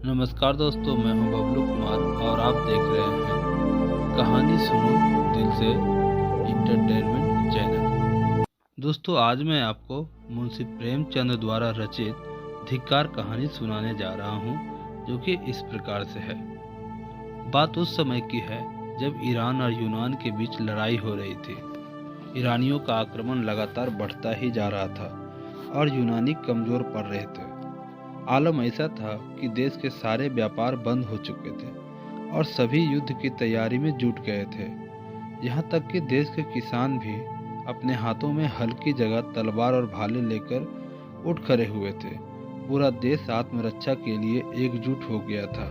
नमस्कार दोस्तों, मैं हूं बबलू कुमार और आप देख रहे हैं कहानी सुनो दिल से इंटरटेनमेंट चैनल। दोस्तों, आज मैं आपको मुंशी प्रेमचंद द्वारा रचित धिक्कार कहानी सुनाने जा रहा हूं, जो कि इस प्रकार से है। बात उस समय की है जब ईरान और यूनान के बीच लड़ाई हो रही थी। ईरानियों का आक्रमण लगातार बढ़ता ही जा रहा था और यूनानी कमजोर पड़ रहे थे। आलम ऐसा था कि देश के सारे व्यापार बंद हो चुके थे और सभी युद्ध की तैयारी में जुट गए थे। यहाँ तक कि देश के किसान भी अपने हाथों में हल की जगह तलवार और भाले लेकर उठ खड़े हुए थे। पूरा देश आत्मरक्षा के लिए एकजुट हो गया था,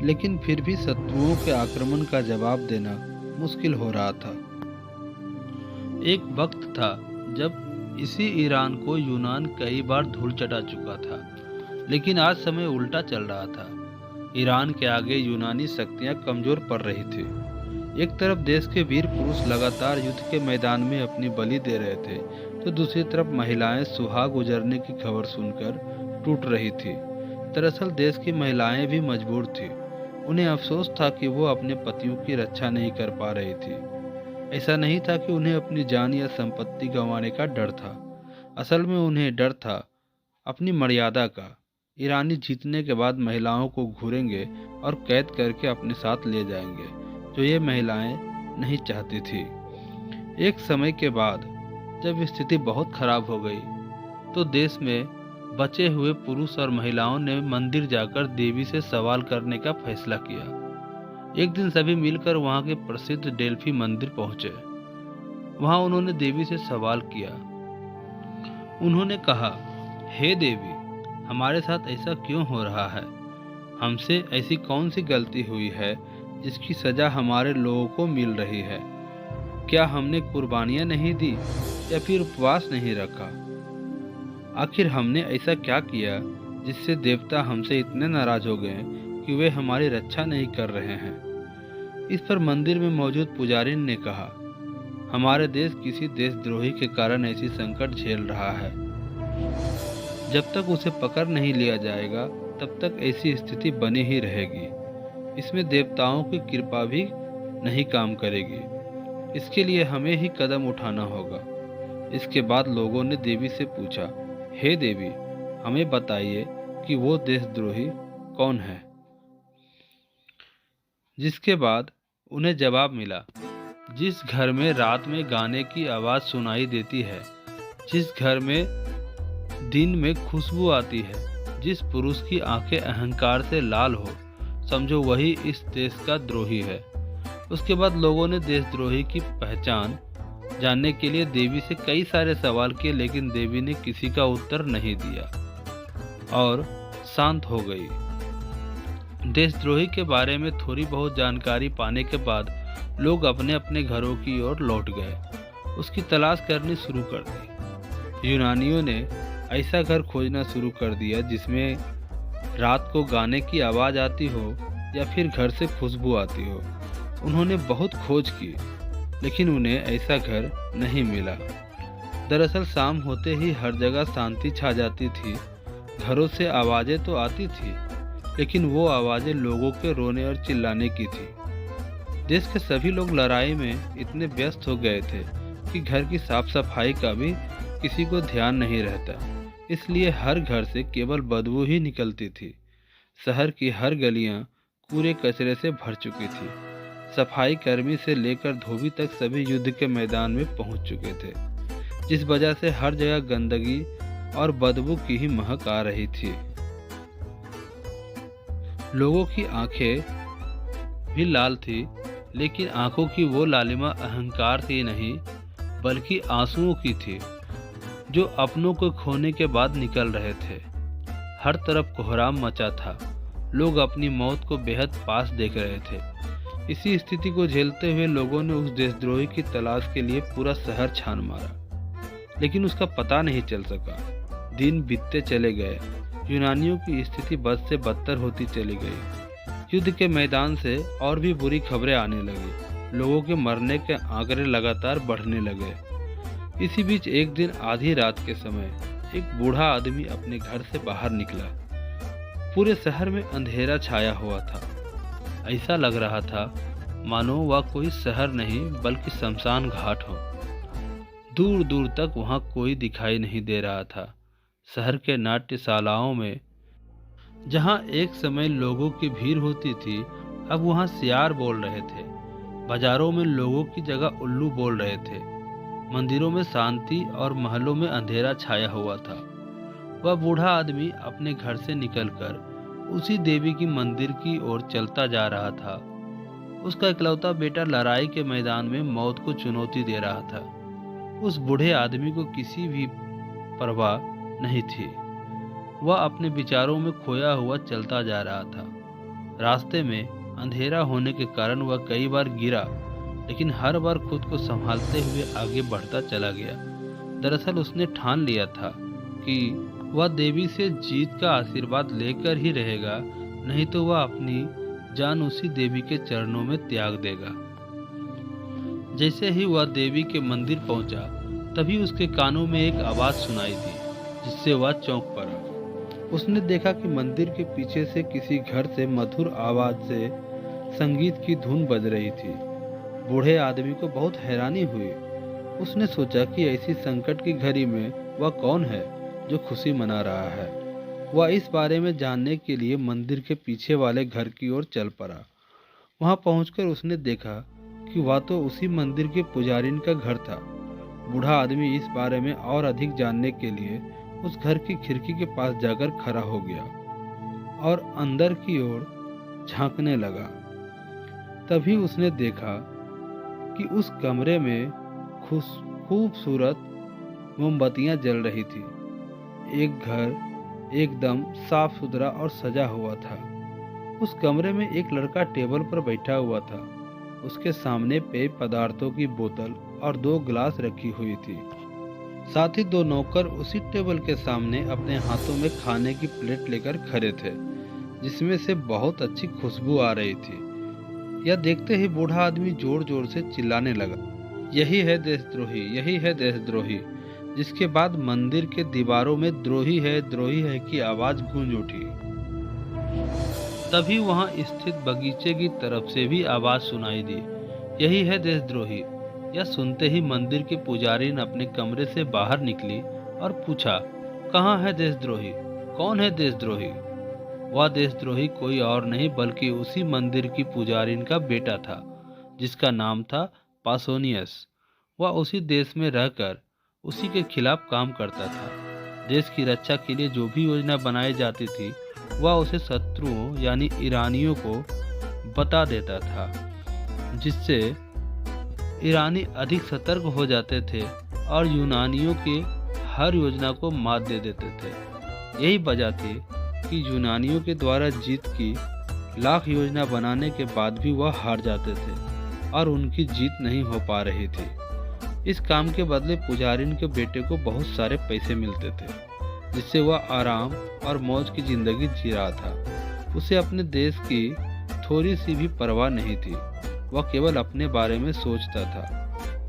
लेकिन फिर भी शत्रुओं के आक्रमण का जवाब देना मुश्किल हो रहा था। एक वक्त था जब इसी ईरान को यूनान कई बार धूल चटा चुका था, लेकिन आज समय उल्टा चल रहा था। ईरान के आगे यूनानी शक्तियां कमजोर पड़ रही थी। एक तरफ देश के वीर पुरुष लगातार युद्ध के मैदान में अपनी बलि दे रहे थे, तो दूसरी तरफ महिलाएं सुहाग गुजरने की खबर सुनकर टूट रही थी। दरअसल देश की महिलाएं भी मजबूर थी। उन्हें अफसोस था कि वो अपने पतियों की रक्षा नहीं कर पा रही थी। ऐसा नहीं था कि उन्हें अपनी जान या संपत्ति गंवाने का डर था। असल में उन्हें डर था अपनी मर्यादा का। ईरानी जीतने के बाद महिलाओं को घूरेंगे और कैद करके अपने साथ ले जाएंगे, जो ये महिलाएं नहीं चाहती थी। एक समय के बाद जब स्थिति बहुत खराब हो गई, तो देश में बचे हुए पुरुष और महिलाओं ने मंदिर जाकर देवी से सवाल करने का फैसला किया। एक दिन सभी मिलकर वहां के प्रसिद्ध डेल्फी मंदिर पहुंचे। वहां उन्होंने देवी से सवाल किया। उन्होंने कहा, हे देवी, हमारे साथ ऐसा क्यों हो रहा है? हमसे ऐसी कौन सी गलती हुई है जिसकी सजा हमारे लोगों को मिल रही है? क्या हमने कुर्बानियां नहीं दी या फिर उपवास नहीं रखा? आखिर हमने ऐसा क्या किया जिससे देवता हमसे इतने नाराज हो गए कि वे हमारी रक्षा नहीं कर रहे हैं? इस पर मंदिर में मौजूद पुजारी ने कहा, हमारे देश किसी देशद्रोही के कारण ऐसी संकट झेल रहा है। जब तक उसे पकड़ नहीं लिया जाएगा, तब तक ऐसी स्थिति बनी ही रहेगी। इसमें देवताओं की कृपा भी नहीं काम करेगी। इसके लिए हमें ही कदम उठाना होगा। इसके बाद लोगों ने देवी से पूछा, हे देवी, हमें बताइए कि वो देशद्रोही कौन है? जिसके बाद उन्हें जवाब मिला, जिस घर में रात में गाने की आवाज़ सुनाई देती है, जिस घर में दिन में खुशबू आती है, जिस पुरुष की आंखें अहंकार से लाल हो, समझो वही इस देश का द्रोही है। उसके बाद लोगों ने देशद्रोही की पहचान जानने के लिए देवी से कई सारे सवाल किए, लेकिन देवी ने किसी का उत्तर नहीं दिया और शांत हो गई। देशद्रोही के बारे में थोड़ी बहुत जानकारी पाने के बाद लोग अपने अपने घरों की ओर लौट गए। उसकी तलाश करनी शुरू कर दी। यूनानियों ने ऐसा घर खोजना शुरू कर दिया जिसमें रात को गाने की आवाज़ आती हो या फिर घर से खुशबू आती हो। उन्होंने बहुत खोज की, लेकिन उन्हें ऐसा घर नहीं मिला। दरअसल शाम होते ही हर जगह शांति छा जाती थी। घरों से आवाज़ें तो आती थी, लेकिन वो आवाज़ें लोगों के रोने और चिल्लाने की थी। देश के सभी लोग लड़ाई में इतने व्यस्त हो गए थे कि घर की साफ सफाई का भी किसी को ध्यान नहीं रहता। इसलिए हर घर से केवल बदबू ही निकलती थी। शहर की हर गलियां कूड़े कचरे से भर चुकी थी। सफाई कर्मी से लेकर धोबी तक सभी युद्ध के मैदान में पहुंच चुके थे, जिस वजह से हर जगह गंदगी और बदबू की ही महक आ रही थी। लोगों की आंखें भी लाल थी, लेकिन आंखों की वो लालिमा अहंकार से नहीं, बल्कि आंसुओं की थी, जो अपनों को खोने के बाद निकल रहे थे। हर तरफ कोहराम मचा था। लोग अपनी मौत को बेहद पास देख रहे थे। इसी स्थिति को झेलते हुए लोगों ने उस देशद्रोही की तलाश के लिए पूरा शहर छान मारा, लेकिन उसका पता नहीं चल सका। दिन बीतते चले गए। यूनानियों की स्थिति बद से बदतर होती चली गई। युद्ध के मैदान से और भी बुरी खबरें आने लगी। लोगों के मरने के आंकड़े लगातार बढ़ने लगे। इसी बीच एक दिन आधी रात के समय एक बूढ़ा आदमी अपने घर से बाहर निकला। पूरे शहर में अंधेरा छाया हुआ था। ऐसा लग रहा था मानो वह कोई शहर नहीं बल्कि शमशान घाट हो। दूर दूर तक वहाँ कोई दिखाई नहीं दे रहा था। शहर के नाट्यशालाओं में जहाँ एक समय लोगों की भीड़ होती थी, अब वहाँ सियार बोल रहे थे। बाजारों में लोगों की जगह उल्लू बोल रहे थे। मंदिरों में शांति और महलों में अंधेरा छाया हुआ था। वह बूढ़ा आदमी अपने घर से निकलकर उसी देवी की मंदिर की ओर चलता जा रहा था। उसका इकलौता बेटा लड़ाई के मैदान में मौत को चुनौती दे रहा था। उस बूढ़े आदमी को किसी भी परवाह नहीं थी। वह अपने विचारों में खोया हुआ चलता जा रहा था। रास्ते में अंधेरा होने के कारण वह कई बार गिरा, लेकिन हर बार खुद को संभालते हुए आगे बढ़ता चला गया। दरअसल उसने ठान लिया था कि वह देवी से जीत का आशीर्वाद लेकर ही रहेगा, नहीं तो वह अपनी जान उसी देवी के चरणों में त्याग देगा। जैसे ही वह देवी के मंदिर पहुंचा, तभी उसके कानों में एक आवाज सुनाई दी, जिससे वह चौंक पड़ा। उसने देखा कि मंदिर के पीछे से किसी घर से मधुर आवाज से संगीत की धुन बज रही थी। बूढ़े आदमी को बहुत हैरानी हुई। उसने सोचा कि ऐसी संकट की घड़ी में वह कौन है जो खुशी मना रहा है। वह इस बारे में जानने के लिए मंदिर के पीछे वाले घर की ओर चल पड़ा। वहां पहुंचकर उसने देखा कि वह तो उसी मंदिर के पुजारिन का घर था। बूढ़ा आदमी इस बारे में और अधिक जानने के लिए उस घर की खिड़की के पास जाकर खड़ा हो गया और अंदर की ओर झांकने लगा। तभी उसने देखा कि उस कमरे में खूबसूरत मोमबत्तियां जल रही थी। एक घर एकदम साफ सुथरा और सजा हुआ था। उस कमरे में एक लड़का टेबल पर बैठा हुआ था। उसके सामने पेय पदार्थों की बोतल और 2 गिलास रखी हुई थी। साथ ही 2 नौकर उसी टेबल के सामने अपने हाथों में खाने की प्लेट लेकर खड़े थे, जिसमें से बहुत अच्छी खुशबू आ रही थी। यह देखते ही बूढ़ा आदमी जोर जोर से चिल्लाने लगा, यही है देशद्रोही, यही है देशद्रोही। जिसके बाद मंदिर के दीवारों में द्रोही है की आवाज गूंज उठी। तभी वहां स्थित बगीचे की तरफ से भी आवाज सुनाई दी, यही है देशद्रोही। यह सुनते ही मंदिर के पुजारी ने अपने कमरे से बाहर निकली और पूछा, कहाँ है देशद्रोही, कौन है देशद्रोही? वह देशद्रोही कोई और नहीं बल्कि उसी मंदिर की पुजारिन का बेटा था, जिसका नाम था पासोनियस। वह उसी देश में रहकर उसी के खिलाफ काम करता था। देश की रक्षा के लिए जो भी योजना बनाई जाती थी, वह उसे शत्रुओं यानी ईरानियों को बता देता था, जिससे ईरानी अधिक सतर्क हो जाते थे और यूनानियों के हर योजना को मात दे देते थे। यही वजह थी कि यूनानियों के द्वारा जीत की लाख योजना बनाने के बाद भी वह हार जाते थे और उनकी जीत नहीं हो पा रही थी। इस काम के बदले पुजारिन के बेटे को बहुत सारे पैसे मिलते थे, जिससे वह आराम और मौज की जिंदगी जी रहा था। उसे अपने देश की थोड़ी सी भी परवाह नहीं थी। वह केवल अपने बारे में सोचता था।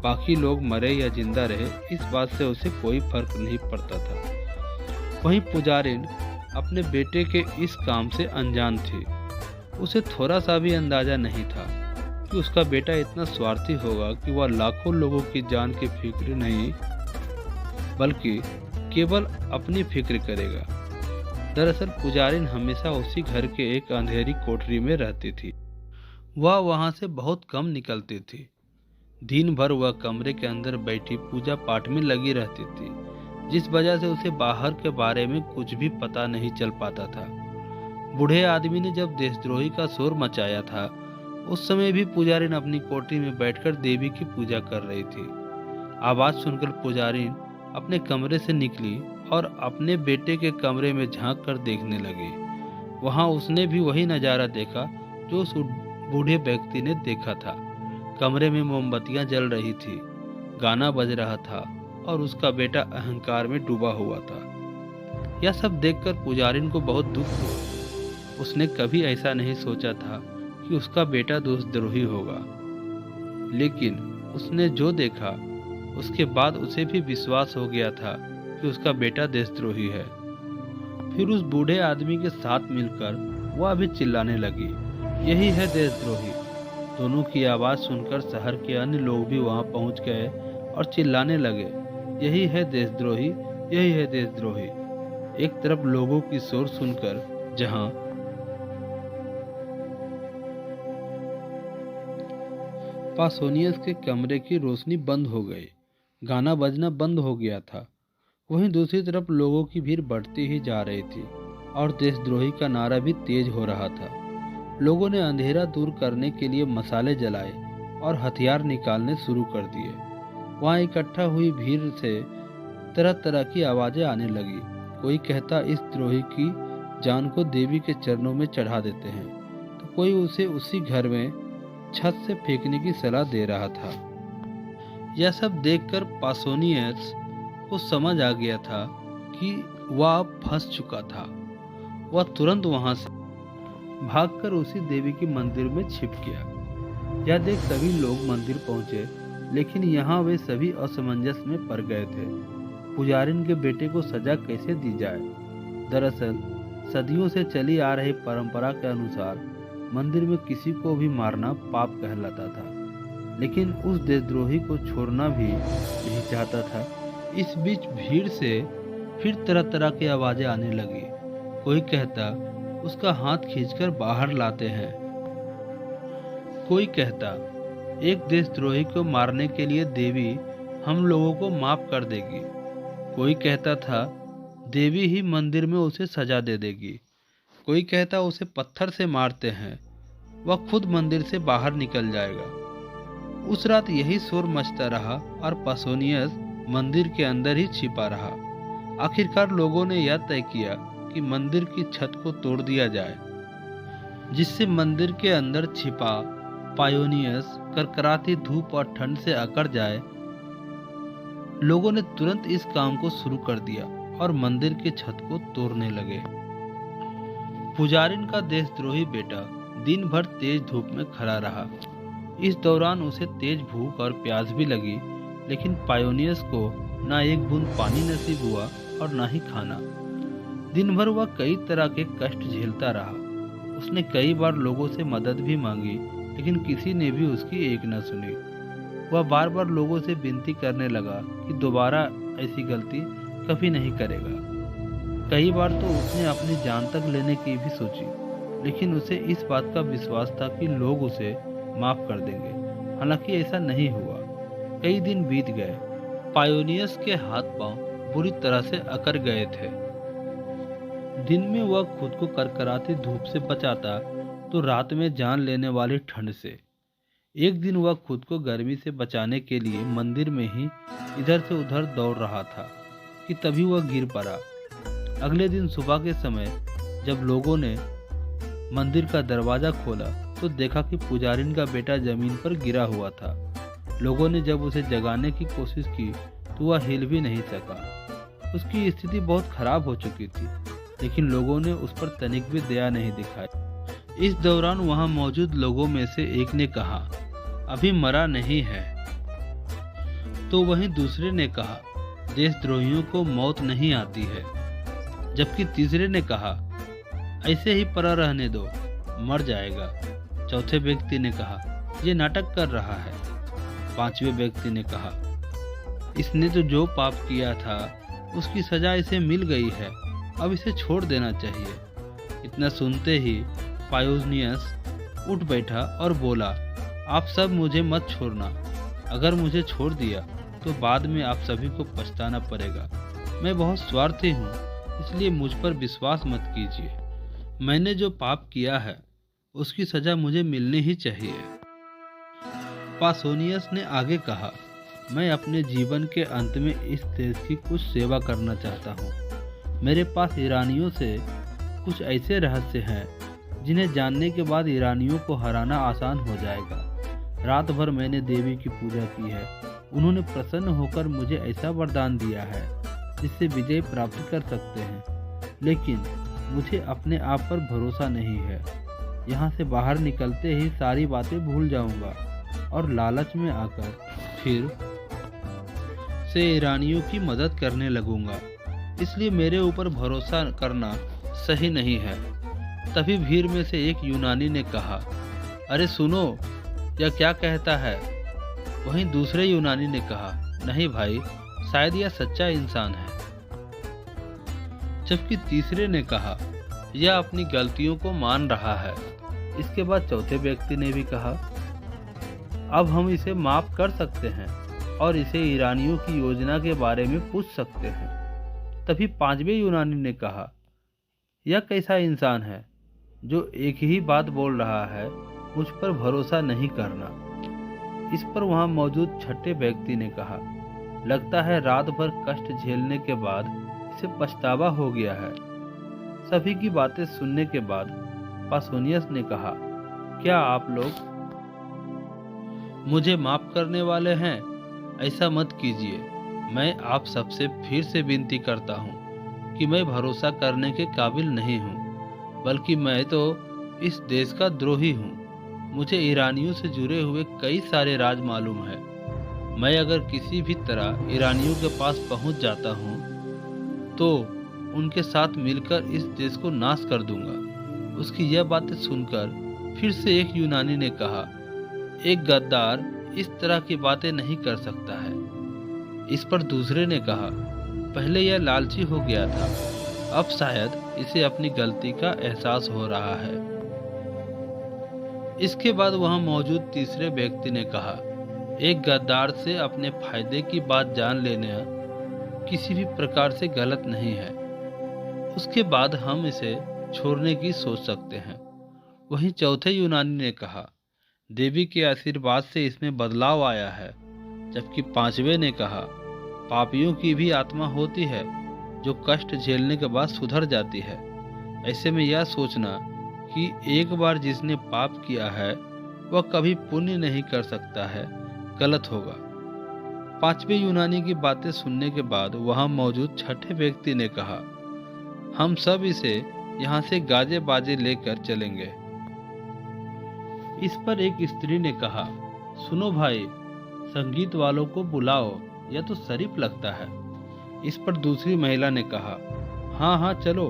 बाकी लोग मरे या जिंदा रहे, इस बात से उसे कोई फर्क नहीं पड़ता था। वहीं पुजारिन अपने बेटे के इस काम से अनजान थी। उसे थोड़ा सा भी अंदाजा नहीं था कि उसका बेटा इतना स्वार्थी होगा कि वह लाखों लोगों की जान की फिक्र नहीं बल्कि केवल अपनी फिक्र करेगा। दरअसल पुजारिन हमेशा उसी घर के एक अंधेरी कोठरी में रहती थी। वह वहां से बहुत कम निकलती थी। दिन भर वह कमरे के अंदर बैठी पूजा पाठ में लगी रहती थी, जिस वजह से उसे बाहर के बारे में कुछ भी पता नहीं चल पाता था। बूढ़े आदमी ने जब देशद्रोही का शोर मचाया था, उस समय भी पुजारिन अपनी कोठरी में बैठकर देवी की पूजा कर रही थी। आवाज सुनकर पुजारिन अपने कमरे से निकली और अपने बेटे के कमरे में झांक कर देखने लगी। वहां उसने भी वही नजारा देखा जो उस बूढ़े व्यक्ति ने देखा था। कमरे में मोमबत्तियां जल रही थी, गाना बज रहा था और उसका बेटा अहंकार में डूबा हुआ था। यह सब देखकर पुजारिन को बहुत दुख हुआ। उसने कभी ऐसा नहीं सोचा था कि उसका बेटा देशद्रोही होगा, लेकिन उसने जो देखा उसके बाद उसे भी विश्वास हो गया था कि उसका बेटा देशद्रोही है। फिर उस बूढ़े आदमी के साथ मिलकर वह भी चिल्लाने लगी, यही है देशद्रोही। दोनों की आवाज़ सुनकर शहर के अन्य लोग भी वहां पहुंच गए और चिल्लाने लगे, यही है देशद्रोही, यही है देशद्रोही। एक तरफ लोगों की शोर सुनकर जहां पासोनियस के कमरे की रोशनी बंद हो गई, गाना बजना बंद हो गया था, वहीं दूसरी तरफ लोगों की भीड़ बढ़ती ही जा रही थी और देशद्रोही का नारा भी तेज हो रहा था। लोगों ने अंधेरा दूर करने के लिए मसाले जलाए और हथियार निकालने शुरू कर दिए। वहां इकट्ठा हुई भीड़ से तरह तरह की आवाजें आने लगी। कोई कहता इस द्रोही की जान को देवी के चरणों में चढ़ा देते हैं, तो कोई उसे उसी घर में छत से फेंकने की सलाह दे रहा था। यह सब देखकर पासोनियस को समझ आ गया था कि वह अब फंस चुका था। वह तुरंत वहां से भागकर उसी देवी के मंदिर में छिप गया। यह देख सभी लोग मंदिर पहुंचे, लेकिन यहाँ वे सभी असमंजस में पड़ गए थे। पुजारिन के बेटे को सजा कैसे दी जाए? दरअसल सदियों से चली आ रही परंपरा के अनुसार मंदिर में किसी को भी मारना पाप कहलाता था, लेकिन उस देशद्रोही को छोड़ना भी नहीं चाहता था। इस बीच भीड़ से फिर तरह तरह की आवाजें आने लगी। कोई कहता उसका हाथ खींचकर बाहर लाते हैं, कोई कहता एक देशद्रोही को मारने के लिए देवी हम लोगों को माफ कर देगी, कोई कहता था देवी ही मंदिर में उसे सजा दे देगी, कोई कहता उसे पत्थर से मारते हैं, वह खुद मंदिर से बाहर निकल जाएगा। उस रात यही शोर मचता रहा और पासोनियस मंदिर के अंदर ही छिपा रहा। आखिरकार लोगों ने यह तय किया कि मंदिर की छत को तोड़ दिया जाए, जिससे मंदिर के अंदर छिपा पायोनियस करकराती धूप और ठंड से अकड़ जाए। लोगों ने तुरंत इस काम को शुरू कर दिया और मंदिर की छत को तोड़ने लगे। पुजारिन का देशद्रोही बेटा दिन भर तेज धूप में खड़ा रहा। इस दौरान उसे तेज भूख और प्यास भी लगी, लेकिन पायोनियस को ना एक बूंद पानी नसीब हुआ और ना ही खाना। दिन भर वह कई तरह के कष्ट झेलता रहा। उसने कई बार लोगों से मदद भी मांगी, लेकिन किसी ने भी उसकी एक न सुनी। वह बार बार लोगों से विनती करने लगा कि दोबारा ऐसी गलती कभी नहीं करेगा। कई बार तो उसने अपनी जान तक लेने की भी सोची, लेकिन उसे इस बात का विश्वास था कि लोग उसे माफ कर देंगे। हालांकि ऐसा नहीं हुआ। कई दिन बीत गए। पायोनियस के हाथ पांव बुरी तरह से अकड़ गए थे। दिन में वह खुद को करकराती धूप से बचाता, तो रात में जान लेने वाली ठंड से। एक दिन वह खुद को गर्मी से बचाने के लिए मंदिर में ही इधर से उधर दौड़ रहा था कि तभी वह गिर पड़ा। अगले दिन सुबह के समय जब लोगों ने मंदिर का दरवाजा खोला तो देखा कि पुजारिन का बेटा जमीन पर गिरा हुआ था। लोगों ने जब उसे जगाने की कोशिश की तो वह हिल भी नहीं सका। उसकी स्थिति बहुत खराब हो चुकी थी, लेकिन लोगों ने उस पर तनिक भी दया नहीं दिखाई। इस दौरान वहां मौजूद लोगों में से एक ने कहा, अभी मरा नहीं है। तो वहीं दूसरे ने कहा, देशद्रोहियों को मौत नहीं आती है। जबकि तीसरे ने कहा, ऐसे ही पड़ा रहने दो, मर जाएगा। चौथे व्यक्ति ने कहा, ये नाटक कर रहा है। पांचवें व्यक्ति ने कहा, इसने तो जो पाप किया था उसकी सजा इसे मिल गई है, अब इसे छोड़ देना चाहिए। इतना सुनते ही पायोनियस उठ बैठा और बोला, आप सब मुझे मत छोड़ना। अगर मुझे छोड़ दिया तो बाद में आप सभी को पछताना पड़ेगा। मैं बहुत स्वार्थी हूँ, इसलिए मुझ पर विश्वास मत कीजिए। मैंने जो पाप किया है उसकी सजा मुझे मिलनी ही चाहिए। पासोनियस ने आगे कहा, मैं अपने जीवन के अंत में इस देश की कुछ सेवा करना चाहता हूँ। मेरे पास ईरानियों से कुछ ऐसे रहस्य हैं जिन्हें जानने के बाद ईरानियों को हराना आसान हो जाएगा। रात भर मैंने देवी की पूजा की है। उन्होंने प्रसन्न होकर मुझे ऐसा वरदान दिया है जिससे विजय प्राप्त कर सकते हैं, लेकिन मुझे अपने आप पर भरोसा नहीं है। यहाँ से बाहर निकलते ही सारी बातें भूल जाऊंगा और लालच में आकर फिर से ईरानियों की मदद करने लगूंगा। इसलिए मेरे ऊपर भरोसा करना सही नहीं है। तभी भीड़ में से एक यूनानी ने कहा, अरे सुनो, यह क्या कहता है? वहीं दूसरे यूनानी ने कहा, नहीं भाई, शायद यह सच्चा इंसान है। जबकि तीसरे ने कहा, यह अपनी गलतियों को मान रहा है। इसके बाद चौथे व्यक्ति ने भी कहा, अब हम इसे माफ कर सकते हैं और इसे ईरानियों की योजना के बारे में पूछ सकते हैं। तभी पांचवें यूनानी ने कहा, यह कैसा इंसान है जो एक ही बात बोल रहा है, मुझ पर भरोसा नहीं करना। इस पर वहां मौजूद छठे व्यक्ति ने कहा, लगता है रात भर कष्ट झेलने के बाद इसे पछतावा हो गया है। सभी की बातें सुनने के बाद पासोनियस ने कहा, क्या आप लोग मुझे माफ करने वाले हैं? ऐसा मत कीजिए। मैं आप सबसे फिर से विनती करता हूँ कि मैं भरोसा करने के काबिल नहीं हूँ, बल्कि मैं तो इस देश का द्रोही हूँ। मुझे ईरानियों से जुड़े हुए कई सारे राज मालूम है। मैं अगर किसी भी तरह ईरानियों के पास पहुँच जाता हूँ तो उनके साथ मिलकर इस देश को नाश कर दूंगा। उसकी यह बातें सुनकर फिर से एक यूनानी ने कहा, एक गद्दार इस तरह की बातें नहीं कर सकता है। इस पर दूसरे ने कहा, पहले यह लालची हो गया था, अब शायद इसे अपनी गलती का एहसास हो रहा है। इसके बाद वहां मौजूद तीसरे व्यक्ति ने कहा, एक गद्दार से अपने फायदे की बात जान लेना किसी भी प्रकार से गलत नहीं है। उसके बाद हम इसे छोड़ने की सोच सकते हैं। वहीं चौथे यूनानी ने कहा, देवी के आशीर्वाद से इसमें बदलाव आया है। जबकि पांचवें ने कहा, पापियों की भी आत्मा होती है जो कष्ट झेलने के बाद सुधर जाती है। ऐसे में यह सोचना कि एक बार जिसने पाप किया है वह कभी पुण्य नहीं कर सकता है, गलत होगा। पांचवें यूनानी की बातें सुनने के बाद वहां मौजूद छठे व्यक्ति ने कहा, हम सब इसे यहाँ से गाजे बाजे लेकर चलेंगे। इस पर एक स्त्री ने कहा, सुनो भाई, संगीत वालों को बुलाओ, यह तो शरीफ लगता है। इस पर दूसरी महिला ने कहा, हाँ हाँ चलो,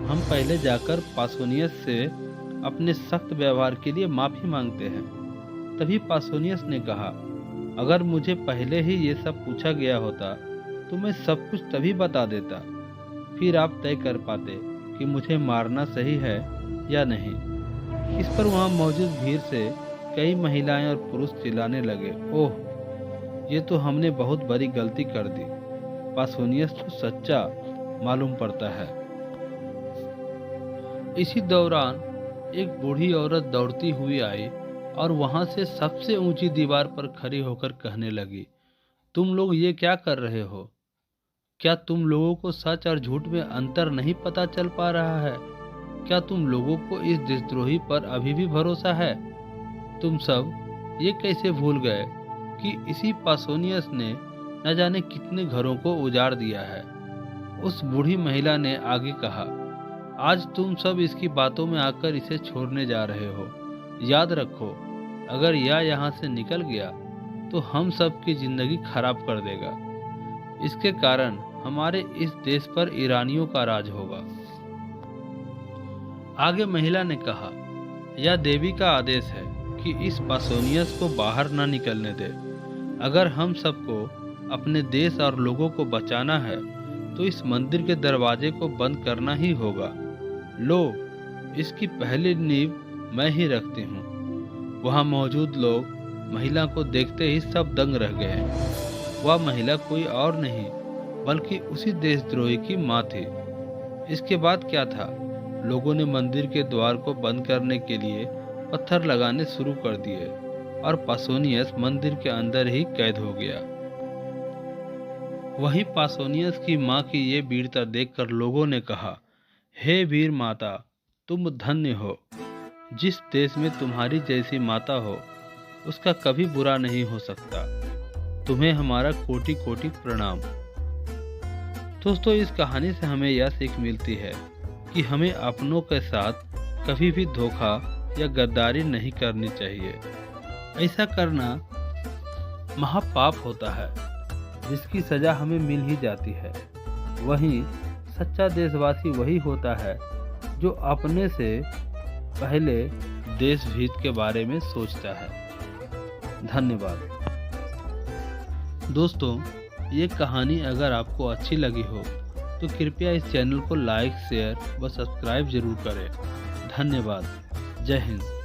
हम पहले जाकर पासोनियस से अपने सख्त व्यवहार के लिए माफी मांगते हैं। तभी पासोनियस ने कहा, अगर मुझे पहले ही ये सब पूछा गया होता तो मैं सब कुछ तभी बता देता, फिर आप तय कर पाते कि मुझे मारना सही है या नहीं। इस पर वहां मौजूद भीड़ से कई महिलाएं और पुरुष चिल्लाने लगे, ओह, ये तो हमने बहुत बड़ी गलती कर दी। पासोनियस तो सच्चा मालूम पड़ता है। इसी दौरान एक बूढ़ी औरत दौड़ती हुई आई और वहां से सबसे ऊंची दीवार पर खड़ी होकर कहने लगी, तुम लोग ये क्या कर रहे हो? क्या तुम लोगों को सच और झूठ में अंतर नहीं पता चल पा रहा है? क्या तुम लोगों को इस देशद्रोही पर अभी भी भरोसा है? तुम सब ये कैसे भूल गए कि इसी पासोनियस ने न जाने कितने घरों को उजाड़ दिया है? उस बूढ़ी महिला ने आगे कहा, आज तुम सब इसकी बातों में आकर इसे छोड़ने जा रहे हो। याद रखो, अगर यह यहाँ से निकल गया तो हम सब की जिंदगी खराब कर देगा। इसके कारण हमारे इस देश पर ईरानियों का राज होगा। आगे महिला ने कहा, यह देवी का आदेश है कि इस पासोनियस को बाहर न निकलने दे। अगर हम सबको अपने देश और लोगों को बचाना है तो इस मंदिर के दरवाजे को बंद करना ही होगा। लो, इसकी पहली नींव मैं ही रखती हूँ। वहाँ मौजूद लोग महिला को देखते ही सब दंग रह गए। वह महिला कोई और नहीं बल्कि उसी देशद्रोही की माँ थी। इसके बाद क्या था? लोगों ने मंदिर के द्वार को बंद करने के लिए पत्थर लगाने शुरू कर दिए और पासोनियस मंदिर के अंदर ही कैद हो गया। वहीं पासोनियस की माँ की ये वीरता देखकर लोगों ने कहा, हे वीर माता, तुम धन्य हो। जिस देश में तुम्हारी जैसी माता हो उसका कभी बुरा नहीं हो सकता। तुम्हें हमारा कोटि कोटि प्रणाम। दोस्तों, इस कहानी से हमें यह सीख मिलती है कि हमें अपनों के साथ कभी भी धोखा या गद्दारी नहीं करनी चाहिए। ऐसा करना महापाप होता है जिसकी सजा हमें मिल ही जाती है। वहीं सच्चा देशवासी वही होता है जो अपने से पहले देश हित के बारे में सोचता है। धन्यवाद। दोस्तों, ये कहानी अगर आपको अच्छी लगी हो तो कृपया इस चैनल को लाइक, शेयर व सब्सक्राइब जरूर करें। धन्यवाद। जय हिंद।